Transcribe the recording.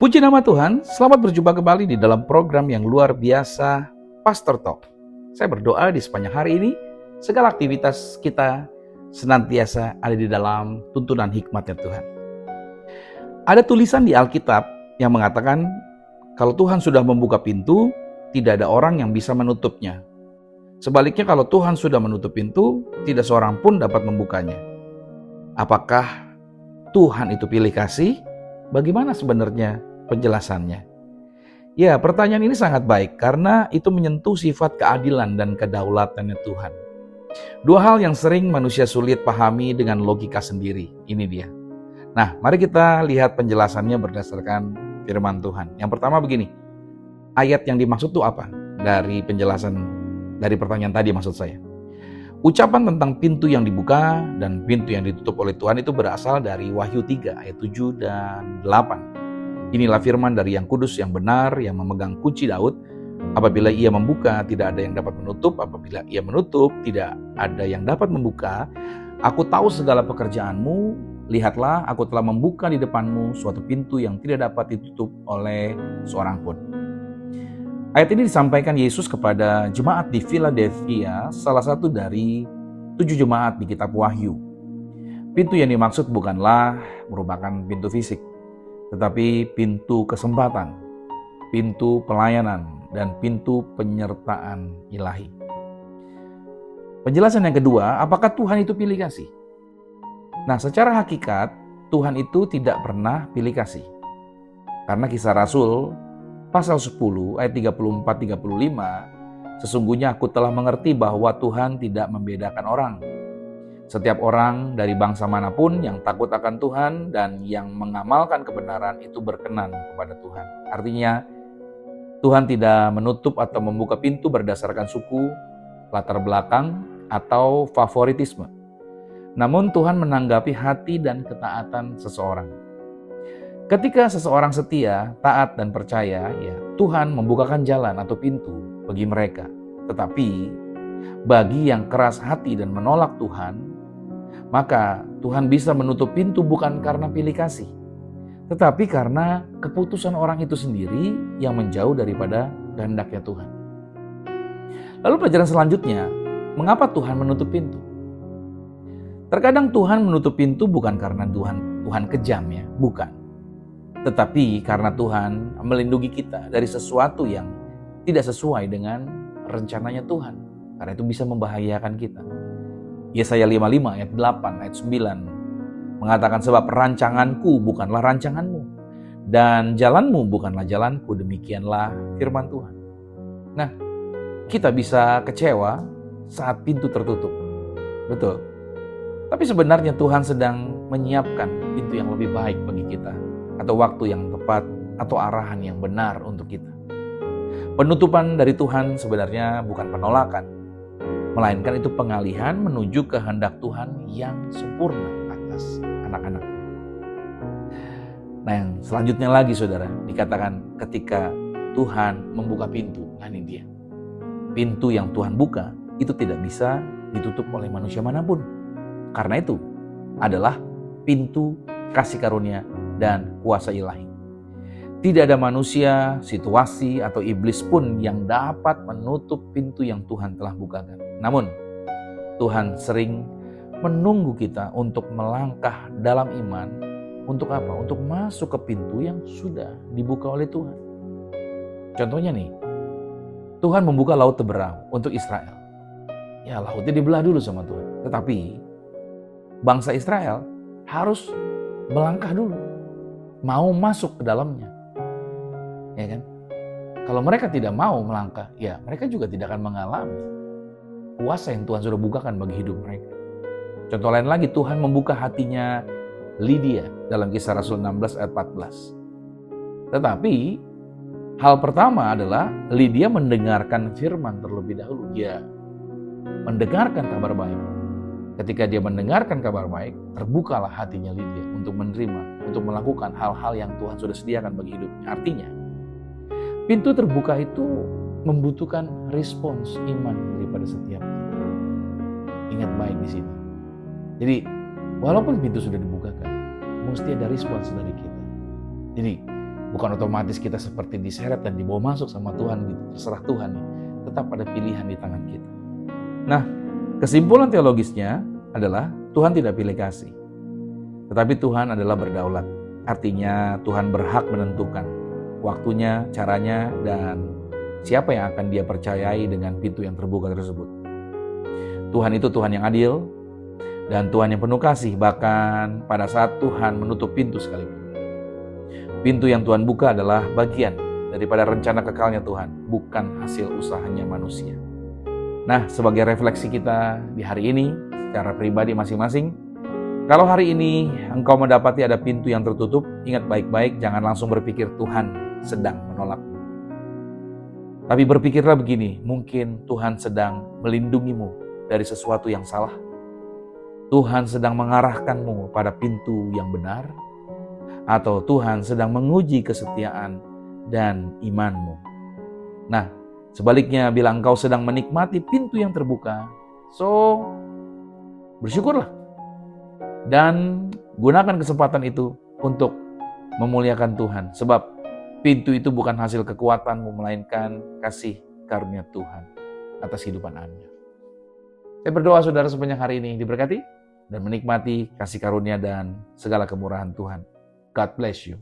Puji nama Tuhan, selamat berjumpa kembali di dalam program yang luar biasa, Pastor Talk. Saya berdoa di sepanjang hari ini, segala aktivitas kita senantiasa ada di dalam tuntunan hikmatnya Tuhan. Ada tulisan di Alkitab yang mengatakan, kalau Tuhan sudah membuka pintu, tidak ada orang yang bisa menutupnya. Sebaliknya kalau Tuhan sudah menutup pintu, tidak seorang pun dapat membukanya. Apakah Tuhan itu pilih kasih? Bagaimana sebenarnya penjelasannya? Ya, pertanyaan ini sangat baik karena itu menyentuh sifat keadilan dan kedaulatannya Tuhan. Dua hal yang sering manusia sulit pahami dengan logika sendiri. Ini dia. Nah, mari kita lihat penjelasannya berdasarkan firman Tuhan. Yang pertama begini, ayat yang dimaksud itu apa? Dari penjelasan, dari pertanyaan tadi maksud saya. Ucapan tentang pintu yang dibuka dan pintu yang ditutup oleh Tuhan itu berasal dari Wahyu 3 ayat 7 dan 8. Inilah firman dari Yang Kudus yang benar yang memegang kunci Daud. Apabila ia membuka, tidak ada yang dapat menutup. Apabila ia menutup, tidak ada yang dapat membuka. Aku tahu segala pekerjaanmu. Lihatlah, aku telah membuka di depanmu suatu pintu yang tidak dapat ditutup oleh seorang pun. Ayat ini disampaikan Yesus kepada jemaat di Philadelphia, salah satu dari 7 jemaat di kitab Wahyu. Pintu yang dimaksud bukanlah merupakan pintu fisik, tetapi pintu kesempatan, pintu pelayanan, dan pintu penyertaan ilahi. Penjelasan yang kedua, apakah Tuhan itu pilih kasih? Nah, secara hakikat, Tuhan itu tidak pernah pilih kasih. Karena Kisah Rasul, pasal 10 ayat 34-35, sesungguhnya aku telah mengerti bahwa Tuhan tidak membedakan orang. Setiap orang dari bangsa manapun yang takut akan Tuhan dan yang mengamalkan kebenaran itu berkenan kepada Tuhan. Artinya, Tuhan tidak menutup atau membuka pintu berdasarkan suku, latar belakang, atau favoritisme. Namun Tuhan menanggapi hati dan ketaatan seseorang. Ketika seseorang setia, taat, dan percaya, ya Tuhan membukakan jalan atau pintu bagi mereka. Tetapi, bagi yang keras hati dan menolak Tuhan, maka Tuhan bisa menutup pintu bukan karena pilih kasih, tetapi karena keputusan orang itu sendiri yang menjauh daripada kehendaknya Tuhan. Lalu pelajaran selanjutnya, mengapa Tuhan menutup pintu? Terkadang Tuhan menutup pintu bukan karena Tuhan kejam ya, bukan. Tetapi karena Tuhan melindungi kita dari sesuatu yang tidak sesuai dengan rencananya Tuhan. Karena itu bisa membahayakan kita. Yesaya 55 ayat 8 ayat 9 mengatakan, sebab rancanganku bukanlah rancanganmu dan jalanmu bukanlah jalanku, demikianlah firman Tuhan. Nah, kita bisa kecewa saat pintu tertutup. Betul. Tapi sebenarnya Tuhan sedang menyiapkan pintu yang lebih baik bagi kita, atau waktu yang tepat, atau arahan yang benar untuk kita. Penutupan dari Tuhan sebenarnya bukan penolakan, melainkan itu pengalihan menuju kehendak Tuhan yang sempurna atas anak-anak. Nah, yang selanjutnya lagi saudara, dikatakan ketika Tuhan membuka pintu, nah ini dia. Pintu yang Tuhan buka itu tidak bisa ditutup oleh manusia manapun. Karena itu adalah pintu kasih karunia dan kuasa ilahi. Tidak ada manusia, situasi, atau iblis pun yang dapat menutup pintu yang Tuhan telah bukakan. Namun, Tuhan sering menunggu kita untuk melangkah dalam iman. Untuk apa? Untuk masuk ke pintu yang sudah dibuka oleh Tuhan. Contohnya nih, Tuhan membuka laut Teberau untuk Israel. Ya, lautnya dibelah dulu sama Tuhan. Tetapi, bangsa Israel harus melangkah dulu. Mau masuk ke dalamnya. Ya kan? Kalau mereka tidak mau melangkah, ya mereka juga tidak akan mengalami kuasa yang Tuhan sudah bukakan bagi hidup mereka. Contoh lain lagi, Tuhan membuka hatinya Lydia dalam Kisah Rasul 16 ayat 14. Tetapi hal pertama adalah Lydia mendengarkan firman terlebih dahulu. Dia mendengarkan kabar baik. Ketika dia mendengarkan kabar baik, terbukalah hatinya Lydia untuk menerima, untuk melakukan hal-hal yang Tuhan sudah sediakan bagi hidupnya. Artinya, pintu terbuka itu membutuhkan respons iman daripada setiap kita. Ingat baik di sini. Jadi, walaupun pintu sudah dibukakan, mesti ada respons dari kita. Jadi, Bukan otomatis kita seperti diseret dan dibawa masuk sama Tuhan gitu. Terserah Tuhan nih. Tetap ada pilihan di tangan kita. Nah, kesimpulan teologisnya adalah Tuhan tidak pilih kasih. Tetapi Tuhan adalah berdaulat. Artinya Tuhan berhak menentukan waktunya, caranya, dan siapa yang akan dia percayai dengan pintu yang terbuka tersebut. Tuhan itu Tuhan yang adil dan Tuhan yang penuh kasih, bahkan pada saat Tuhan menutup pintu sekalipun. Pintu yang Tuhan buka adalah bagian daripada rencana kekalnya Tuhan, bukan hasil usahanya manusia. Nah, sebagai refleksi kita di hari ini, secara pribadi masing-masing, kalau hari ini engkau mendapati ada pintu yang tertutup, ingat baik-baik, jangan langsung berpikir Tuhan sedang menolakmu. Tapi berpikirlah begini, mungkin Tuhan sedang melindungimu dari sesuatu yang salah. Tuhan sedang mengarahkanmu pada pintu yang benar, atau Tuhan sedang menguji kesetiaan dan imanmu. Nah, sebaliknya bila engkau sedang menikmati pintu yang terbuka, bersyukurlah. Dan gunakan kesempatan itu untuk memuliakan Tuhan. Sebab pintu itu bukan hasil kekuatanmu, melainkan kasih karunia Tuhan atas kehidupan Anda. Saya berdoa saudara sepanjang hari ini diberkati dan menikmati kasih karunia dan segala kemurahan Tuhan. God bless you.